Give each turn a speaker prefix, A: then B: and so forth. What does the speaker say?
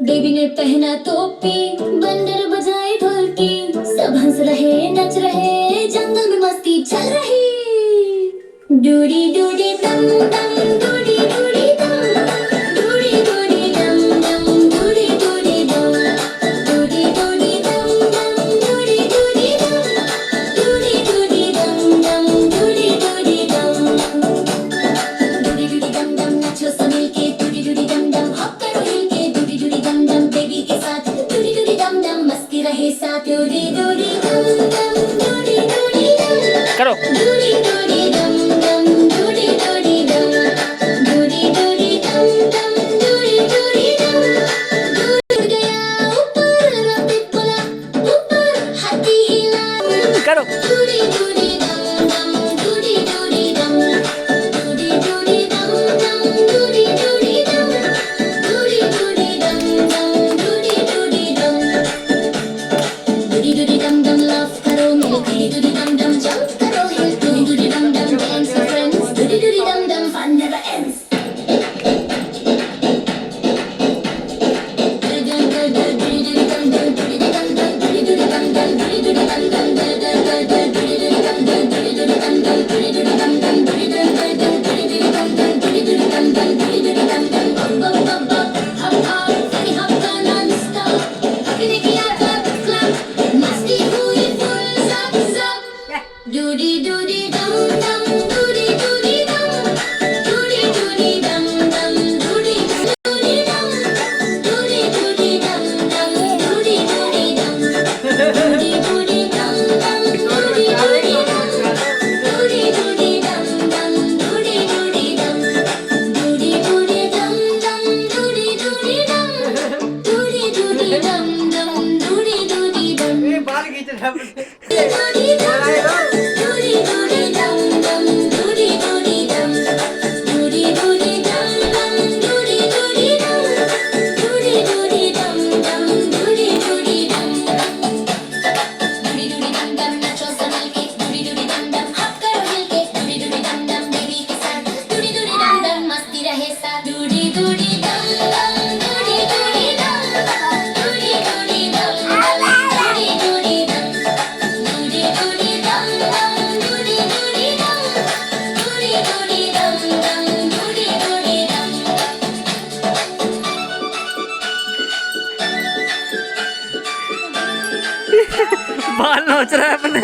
A: Baby ने पहना टोपी, बंदर बजाए ढोलकी, सब हंस रहे नच रहे, जंगल में मस्ती चल रही। डूडी डूडी दम दम, डूडी डूडी दम, डूडी डूडी दम दम, डूडी डूडी दम, डूडी डूडी दम दम, डूडी डूडी दम, डूडी डूडी दम दम, डूडी डूडी दम, डूडी डूडी दम दम, नाचो सब मिलके, डूडी डूडी दम दम, हॉप करो हिलके, डूडी डूडी दम दम, बेबी के साथ, डूडी डूडी दम दम, मस्ती रहे साथ, डूडी डूडी दम दम, डूडी डूडी दम,
B: करो
A: डूडी डूडी दम दम, डूडी डूडी दम, डूडी डूडी दम दम, डूडी डूडी दम, उड़ गया ऊपर, रॉकेट बोला ऊपर, हाथी हिला,
B: करो
A: डूडी डूडी दम दम, डूडी डूडी दम, डूडी डूडी दम दम, डूडी डूडी दम, डूडी डूडी दम दम, डूडी डूडी दम, डूडी डूडी दम दम, लव करो मिलके, डूडी दम दम, जंप करो हिल, डूडी डूडी दम दम, dance with friends, Dudi Dudi दम दम, fun never ends. Doody doody dum dum, doody doody dum, doody doody dum dum, doody doody dum, doody doody dum dum, doody doody dum, doody doody dum dum, doody doody dum, doody doody dum dum, doody doody dum, doody doody dum dum, doody doody dum, doody doody dum dum, doody doody dum.
B: बाल खींच रहा है
A: Doody dum dum, doody doody dum, doody doody dum dum, doody doody dum, doody doody dum dum, doody doody dum, doody doody dum dum, नाचो सब मिलके, doody doody dum dum, hop करो हिलके, doody doody dum dum, baby के साथ, doody doody dum dum, मस्ती रहे साथ, doody doody dum dum, doody doody dum, doody doody dum dum, doody doody dum. Doody doody dum dum, doody doody dum, doody doody dum dum, doody doody dum.
B: बाल नोच रहा है अपने